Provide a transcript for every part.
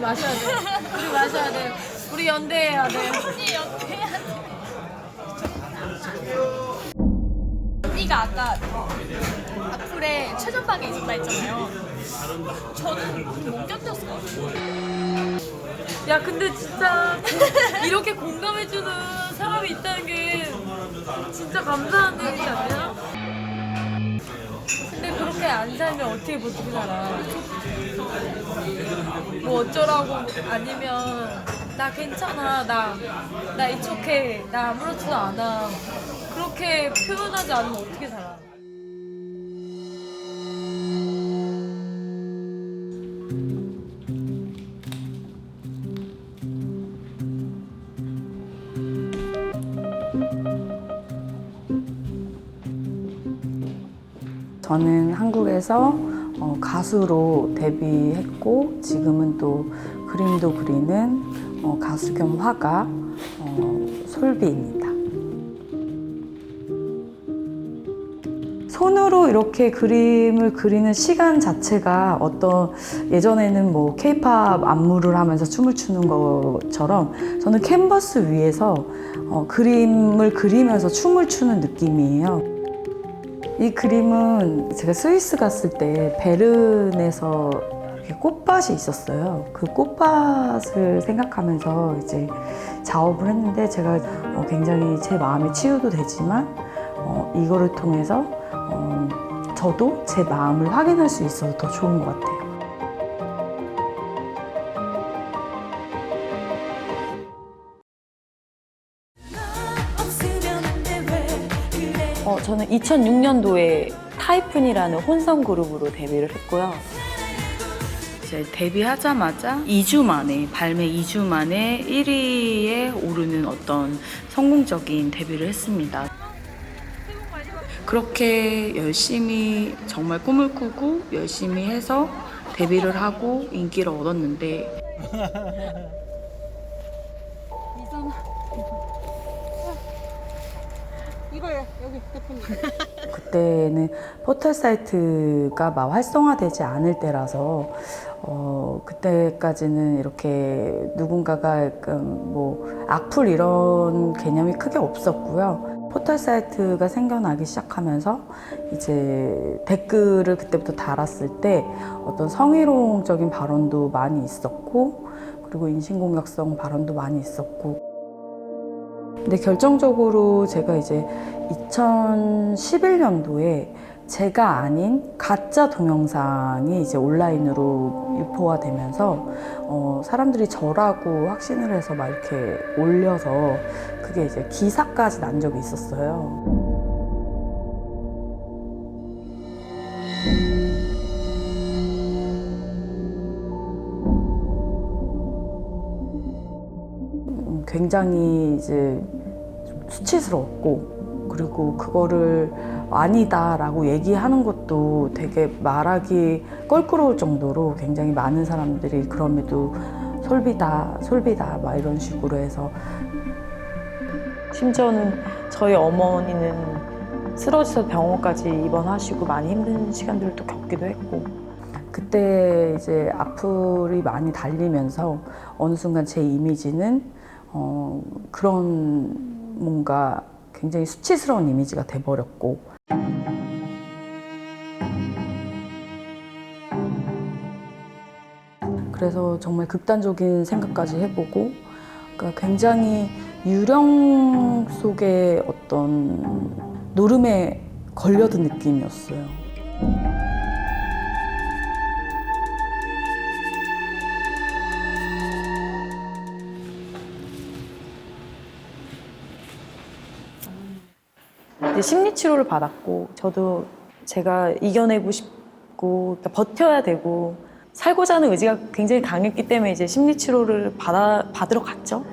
마셔야 돼. 우리 마셔야 돼. 우리 연대해야 돼. 언니 연대해야 돼. 언니가 아까 악플에 최전방에 있었다 했잖아요. 저는 못 견뎠어요. 야 근데 진짜 이렇게 공감해주는 사람이 있다는 게 진짜 감사한 일이지 않냐? 근데 그렇게 안 살면 어떻게 버티고 살아? 뭐 어쩌라고 아니면 나 괜찮아 나 it's okay 나 아무렇지도 않아 그렇게 표현하지 않으면 어떻게 살아? 저는 한국에서 가수로 데뷔했고 지금은 또 그림도 그리는 가수 겸 화가 솔비입니다. 손으로 이렇게 그림을 그리는 시간 자체가 어떤 예전에는 뭐 케이팝 안무를 하면서 춤을 추는 것처럼 저는 캔버스 위에서 그림을 그리면서 춤을 추는 느낌이에요. 이 그림은 제가 스위스 갔을 때 베른에서 이렇게 꽃밭이 있었어요. 그 꽃밭을 생각하면서 이제 작업을 했는데 제가 굉장히 제 마음의 치유도 되지만 이거를 통해서 저도 제 마음을 확인할 수 있어서 더 좋은 것 같아요. 저는 2006년도에 타이푼이라는 혼성 그룹으로 데뷔를 했고요. 이제 데뷔하자마자 2주 만에, 발매 2주 만에 1위에 오르는 어떤 성공적인 데뷔를 했습니다. 그렇게 열심히 정말 꿈을 꾸고 열심히 해서 데뷔를 하고 인기를 얻었는데 이거요 여기 대표님. 그때는 포털 사이트가 막 활성화되지 않을 때라서 그때까지는 이렇게 누군가가 약간 뭐 악플 이런 개념이 크게 없었고요. 포털 사이트가 생겨나기 시작하면서 이제 댓글을 그때부터 달았을 때 어떤 성희롱적인 발언도 많이 있었고 그리고 인신공격성 발언도 많이 있었고 근데 결정적으로 제가 이제 2011년도에 제가 아닌 가짜 동영상이 이제 온라인으로 유포가 되면서 사람들이 저라고 확신을 해서 막 이렇게 올려서 그게 이제 기사까지 난 적이 있었어요. 굉장히 이제 수치스러웠고 그리고 그거를 아니다라고 얘기하는 것도 되게 말하기 껄끄러울 정도로 굉장히 많은 사람들이 그럼에도 솔비다 솔비다 막 이런 식으로 해서 심지어는 저희 어머니는 쓰러져서 병원까지 입원하시고 많이 힘든 시간들을 또 겪기도 했고 그때 이제 악플이 많이 달리면서 어느 순간 제 이미지는 그런 뭔가 굉장히 수치스러운 이미지가 돼버렸고 그래서 정말 극단적인 생각까지 해보고 그러니까 굉장히 유령 속의 어떤 노름에 걸려든 느낌이었어요. 이제 심리 치료를 받았고 저도 제가 이겨내고 싶고 그러니까 버텨야 되고 살고자 하는 의지가 굉장히 강했기 때문에 이제 심리 치료를 받으러 갔죠.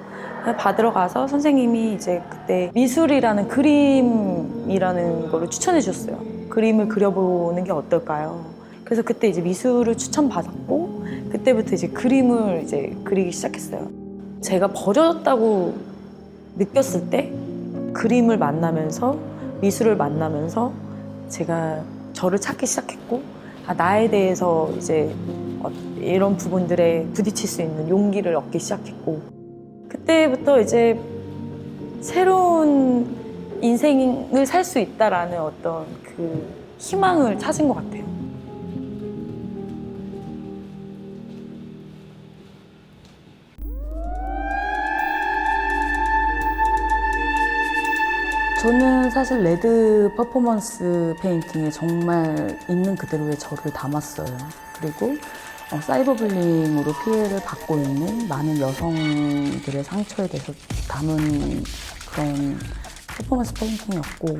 받으러 가서 선생님이 이제 그때 미술이라는 그림이라는 거를 추천해 주셨어요. 그림을 그려보는 게 어떨까요? 그래서 그때 이제 미술을 추천받았고 그때부터 이제 그림을 이제 그리기 시작했어요. 제가 버려졌다고 느꼈을 때 그림을 만나면서 미술을 만나면서 제가 저를 찾기 시작했고 나에 대해서 이제 이런 부분들에 부딪힐 수 있는 용기를 얻기 시작했고 그때부터 이제 새로운 인생을 살 수 있다라는 어떤 그 희망을 찾은 것 같아요. 저는 사실 레드 퍼포먼스 페인팅에 정말 있는 그대로의 저를 담았어요. 그리고 사이버블링으로 피해를 받고 있는 많은 여성들의 상처에 대해서 담은 그런 퍼포먼스 페인팅이었고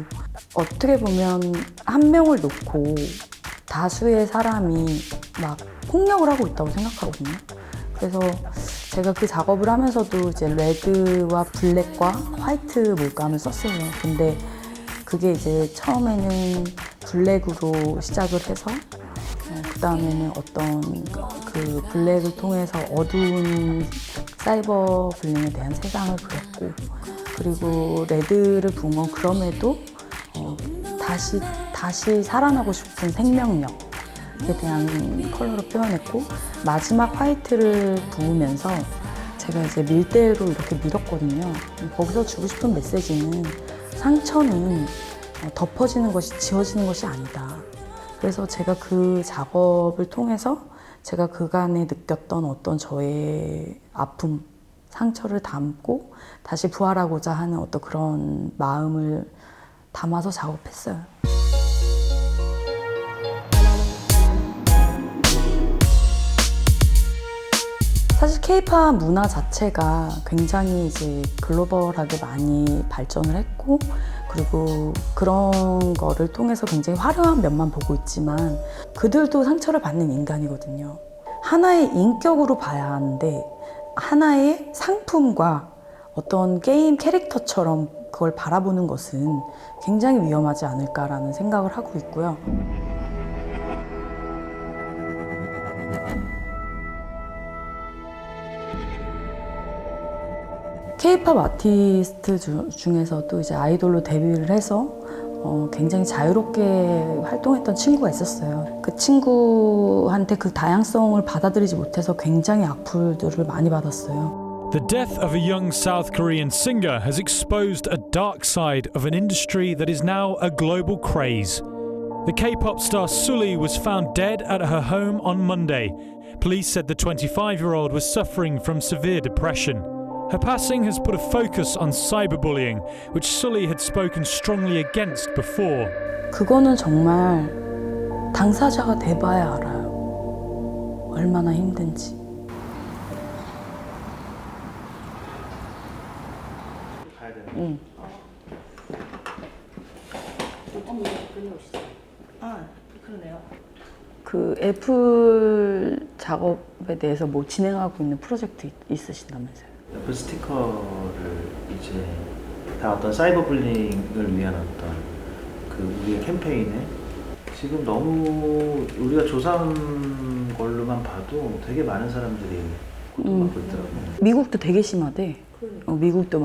어떻게 보면 한 명을 놓고 다수의 사람이 막 폭력을 하고 있다고 생각하거든요. 그래서 제가 그 작업을 하면서도 이제 레드와 블랙과 화이트 물감을 썼어요. 근데 그게 이제 처음에는 블랙으로 시작을 해서 그 다음에는 어떤 그 블랙을 통해서 어두운 사이버 블링에 대한 세상을 그렸고 그리고 레드를 부은 건 그럼에도 다시 살아나고 싶은 생명력 에 대한 컬러로 표현했고 마지막 화이트를 부으면서 제가 이제 밀대로 이렇게 밀었거든요. 거기서 주고 싶은 메시지는 상처는 덮어지는 것이 지워지는 것이 아니다. 그래서 제가 그 작업을 통해서 제가 그간에 느꼈던 어떤 저의 아픔, 상처를 담고 다시 부활하고자 하는 어떤 그런 마음을 담아서 작업했어요. 사실 케이팝 문화 자체가 굉장히 이제 글로벌하게 많이 발전을 했고 그리고 그런 거를 통해서 굉장히 화려한 면만 보고 있지만 그들도 상처를 받는 인간이거든요. 하나의 인격으로 봐야 하는데 하나의 상품과 어떤 게임 캐릭터처럼 그걸 바라보는 것은 굉장히 위험하지 않을까라는 생각을 하고 있고요. 케이팝 아티스트 중에서도 이제 아이돌로 데뷔를 해서 굉장히 자유롭게 활동했던 친구가 있었어요. 그 친구한테 그 다양성을 받아들이지 못해서 굉장히 악플들을 많이 받았어요. The death of a young South Korean singer has exposed a dark side of an industry that is now a global craze. The K-pop star Sulli was found dead at her home on Monday. Police said the 25-year-old was suffering from severe depression. Her passing has put a focus on cyberbullying, which Sulli had spoken strongly against before. 그거는 정말 당사자가 돼봐야 알아요. 얼마나 힘든지. 응. 그러네요. 그 애플 작업에 대해서 뭐 진행하고 있는 프로젝트 있으신다면서요? 애플 스티커를 이제 다 어떤 사이버 불링을 위한 어떤 그 우리의 캠페인에 지금 너무 우리가 조사한 걸로만 봐도 되게 많은 사람들이 고통받고 있더라고요. 미국도 되게 심하대. 미국도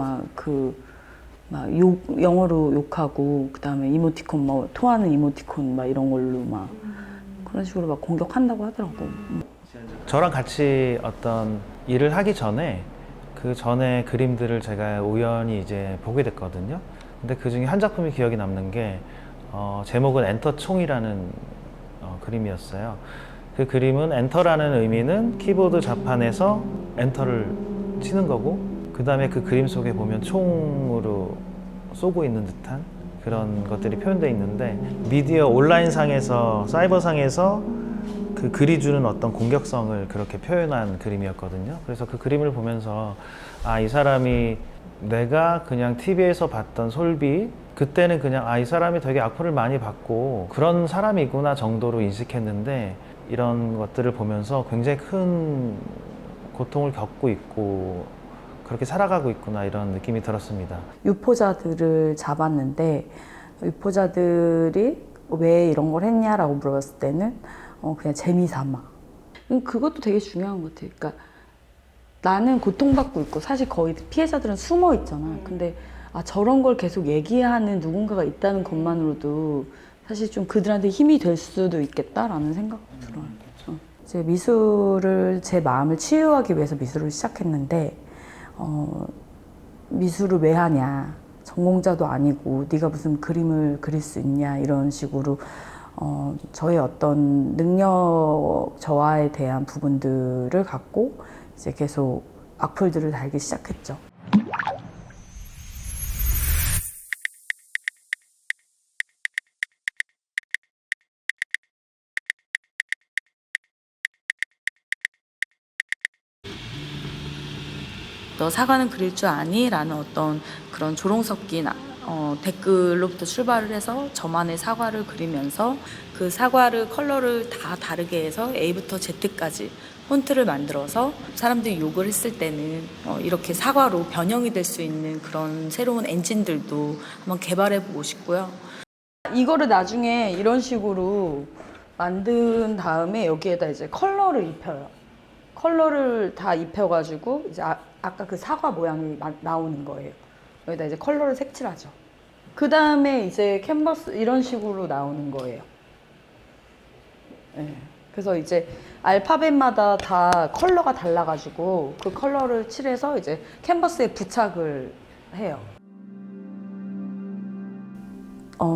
영어로 욕하고 그다음에 이모티콘 뭐 토하는 이모티콘 막 이런 걸로 막 그런 식으로 막 공격한다고 하더라고. 저랑 같이 어떤 일을 하기 전에 그 전에 그림들을 제가 우연히 이제 보게 됐거든요. 근데 그 중에 한 작품이 기억이 남는 게 제목은 엔터총이라는 그림이었어요. 그 그림은 엔터라는 의미는 키보드 자판에서 엔터를 치는 거고 그 다음에 그 그림 속에 보면 총으로 쏘고 있는 듯한 그런 것들이 표현되어 있는데 미디어 온라인상에서 사이버상에서 그 글이 주는 어떤 공격성을 그렇게 표현한 그림이었거든요. 그래서 그 그림을 보면서 이 사람이 내가 그냥 TV에서 봤던 솔비 그때는 그냥 이 사람이 되게 악플을 많이 받고 그런 사람이구나 정도로 인식했는데 이런 것들을 보면서 굉장히 큰 고통을 겪고 있고 그렇게 살아가고 있구나 이런 느낌이 들었습니다. 유포자들을 잡았는데 유포자들이 왜 이런 걸 했냐라고 물어봤을 때는 그냥 재미삼아. 그것도 되게 중요한 것 같아요. 그러니까 나는 고통받고 있고 사실 거의 피해자들은 숨어 있잖아. 근데 저런 걸 계속 얘기하는 누군가가 있다는 것만으로도 사실 좀 그들한테 힘이 될 수도 있겠다라는 생각도 들어요. 이제 미술을 제 마음을 치유하기 위해서 미술을 시작했는데 미술을 왜 하냐, 전공자도 아니고 네가 무슨 그림을 그릴 수 있냐 이런 식으로 저의 어떤 능력 저하에 대한 부분들을 갖고 이제 계속 악플들을 달기 시작했죠. 너 사과는 그릴 줄 아니? 라는 어떤 그런 조롱 섞인 댓글로부터 출발을 해서 저만의 사과를 그리면서 그 사과를 컬러를 다 다르게 해서 A부터 Z까지 폰트를 만들어서 사람들이 욕을 했을 때는 이렇게 사과로 변형이 될 수 있는 그런 새로운 엔진들도 한번 개발해 보고 싶고요. 이거를 나중에 이런 식으로 만든 다음에 여기에다 이제 컬러를 입혀요. 컬러를 다 입혀가지고 이제 아까 그 사과 모양이 나오는 거예요. 여기다 이제 컬러를 색칠하죠. 그 다음에 이제 캔버스 이런 식으로 나오는 거예요. 네. 그래서 이제 알파벳마다 다 컬러가 달라가지고 그 컬러를 칠해서 이제 캔버스에 부착을 해요.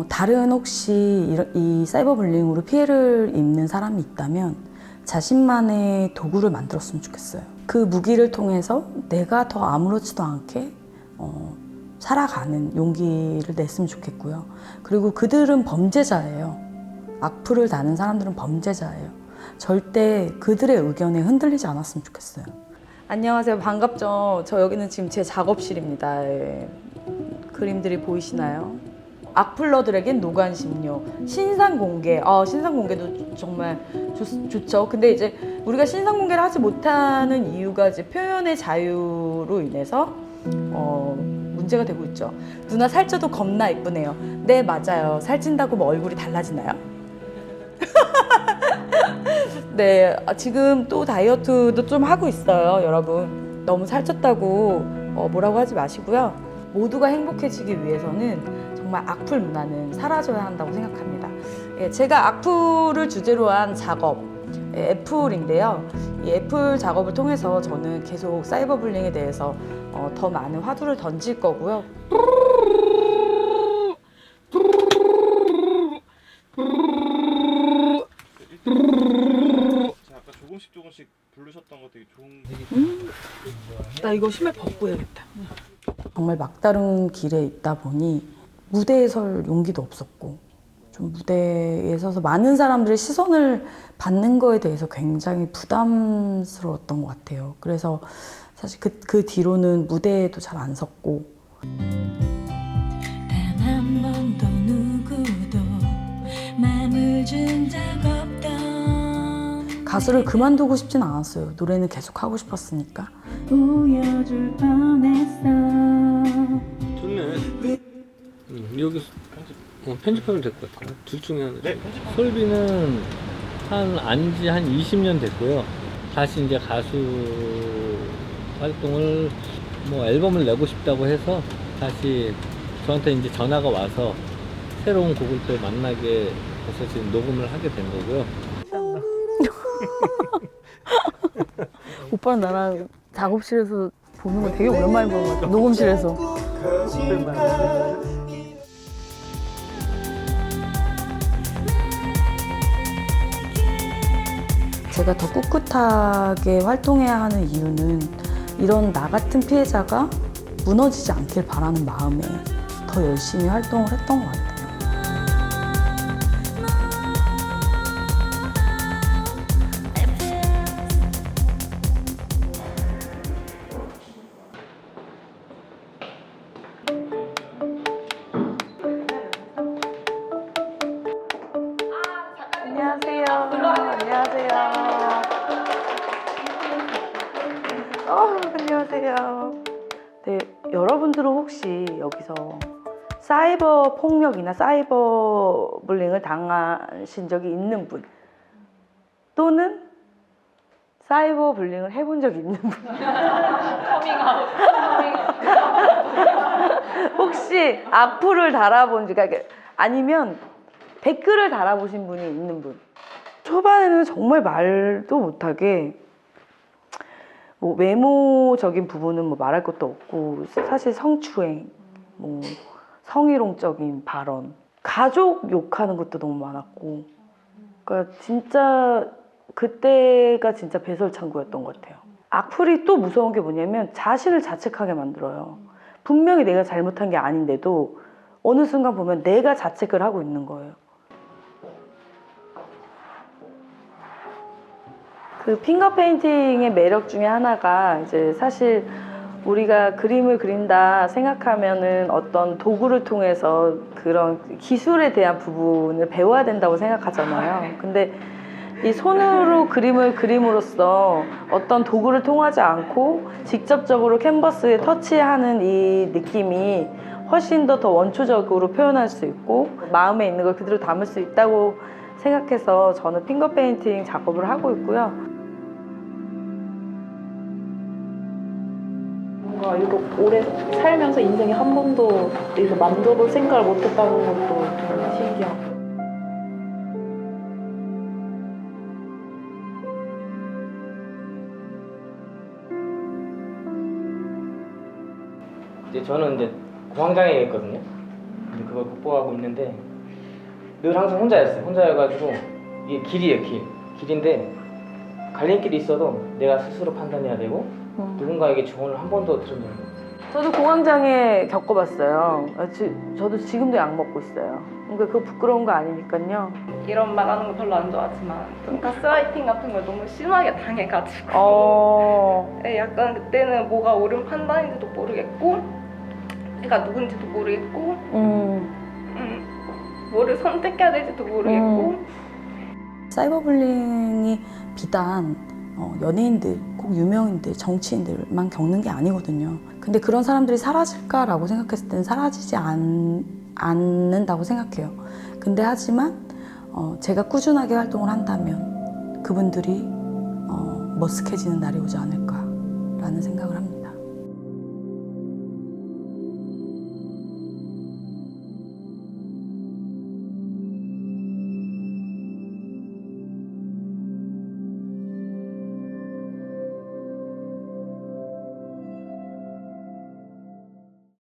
다른 혹시 이 사이버 불링으로 피해를 입는 사람이 있다면 자신만의 도구를 만들었으면 좋겠어요. 그 무기를 통해서 내가 더 아무렇지도 않게 살아가는 용기를 냈으면 좋겠고요. 그리고 그들은 범죄자예요. 악플을 다는 사람들은 범죄자예요. 절대 그들의 의견에 흔들리지 않았으면 좋겠어요. 안녕하세요. 반갑죠. 저 여기는 지금 제 작업실입니다. 예. 그림들이 보이시나요? 악플러들에겐 노관심료, 신상공개. 신상공개도 정말 좋죠. 근데 이제 우리가 신상공개를 하지 못하는 이유가 이제 표현의 자유로 인해서 문제가 되고 있죠. 누나 살쪄도 겁나 예쁘네요. 네, 맞아요. 살찐다고 뭐 얼굴이 달라지나요? 네, 지금 또 다이어트도 좀 하고 있어요, 여러분. 너무 살쪘다고 뭐라고 하지 마시고요. 모두가 행복해지기 위해서는 정말 악플 문화는 사라져야 한다고 생각합니다. 예, 제가 악플을 주제로 한 작업, 애플인데요. 이 애플 작업을 통해서 저는 계속 사이버 불링에 대해서 더 많은 화두를 던질 거고요. 아까 조금씩 부르셨던 거 되게 좋은. 나 이거 신발 벗고 해야겠다. 정말 막다른 길에 있다 보니 무대에 설 용기도 없었고 좀 무대에 서서 많은 사람들의 시선을 받는 거에 대해서 굉장히 부담스러웠던 것 같아요. 그래서 사실 그 뒤로는 무대에도 잘 안 섰고 단 한 번도 누구도 맘을 준 적 없던 가수를 그만두고 싶진 않았어요. 노래는 계속 하고 싶었으니까. 보여줄 뻔했어. 좋네. 여기서 편집하면 될 것 같아요. 둘 중에 하나. 네, 솔비는 안지 한 20년 됐고요. 다시 이제 가수 활동을 뭐 앨범을 내고 싶다고 해서 다시 저한테 이제 전화가 와서 새로운 곡을 또 만나게 해서 지금 녹음을 하게 된 거고요. 오빠랑 나랑 작업실에서 보는 거 되게 오랜만에 보는 것 같아. 녹음실에서. 제가 더 꿋꿋하게 활동해야 하는 이유는 이런 나 같은 피해자가 무너지지 않길 바라는 마음에 더 열심히 활동을 했던 것 같아요. 안녕하세요. 안녕하세요. 안녕하세요. 네, 여러분들은 혹시 여기서 사이버 폭력이나 사이버 불링을 당하신 적이 있는 분 또는 사이버 불링을 해본 적이 있는 분 혹시 악플을 달아본 적 아니면 댓글을 달아보신 분이 있는 분 초반에는 정말 말도 못하게 뭐 외모적인 부분은 뭐 말할 것도 없고 사실 성추행, 뭐 성희롱적인 발언, 가족 욕하는 것도 너무 많았고, 그러니까 진짜 그때가 진짜 배설창고였던 것 같아요. 악플이 또 무서운 게 뭐냐면 자신을 자책하게 만들어요. 분명히 내가 잘못한 게 아닌데도 어느 순간 보면 내가 자책을 하고 있는 거예요. 그 핑거 페인팅의 매력 중에 하나가 이제 사실 우리가 그림을 그린다 생각하면은 어떤 도구를 통해서 그런 기술에 대한 부분을 배워야 된다고 생각하잖아요. 근데 이 손으로 그림을 그림으로써 어떤 도구를 통하지 않고 직접적으로 캔버스에 터치하는 이 느낌이 훨씬 더 원초적으로 표현할 수 있고 마음에 있는 걸 그대로 담을 수 있다고 생각해서 저는 핑거 페인팅 작업을 하고 있고요. 뭔가 이거 오래 살면서 인생에 한 번도 이거 만져볼 생각을 못했다는 것도 좀 신기하고. 이제 저는 이제 공황장애였거든요. 근데 그걸 극복하고 있는데 늘 항상 혼자였어요. 혼자여가지고 이게 길이에요, 길인데 갈림길이 있어도 내가 스스로 판단해야 되고 누군가에게 조언을 한 번도 들은 적이 없어요. 저도 공황장애 겪어봤어요. 저도 지금도 약 먹고 있어요. 그러니까 그거 부끄러운 거 아니니까요. 이런 말 하는 거 별로 안 좋아하지만 좀 가스라이팅 같은 걸 너무 심하게 당해가지고 약간 그때는 뭐가 옳은 판단인지도 모르겠고 내가 누군지도 모르겠고 뭐를 선택해야 될지도 모르겠고 사이버불링이 비단 연예인들, 꼭 유명인들, 정치인들만 겪는 게 아니거든요. 근데 그런 사람들이 사라질까라고 생각했을 때는 사라지지 않는다고 생각해요. 근데 하지만 제가 꾸준하게 활동을 한다면 그분들이 머쓱해지는 날이 오지 않을까라는 생각을 합니다.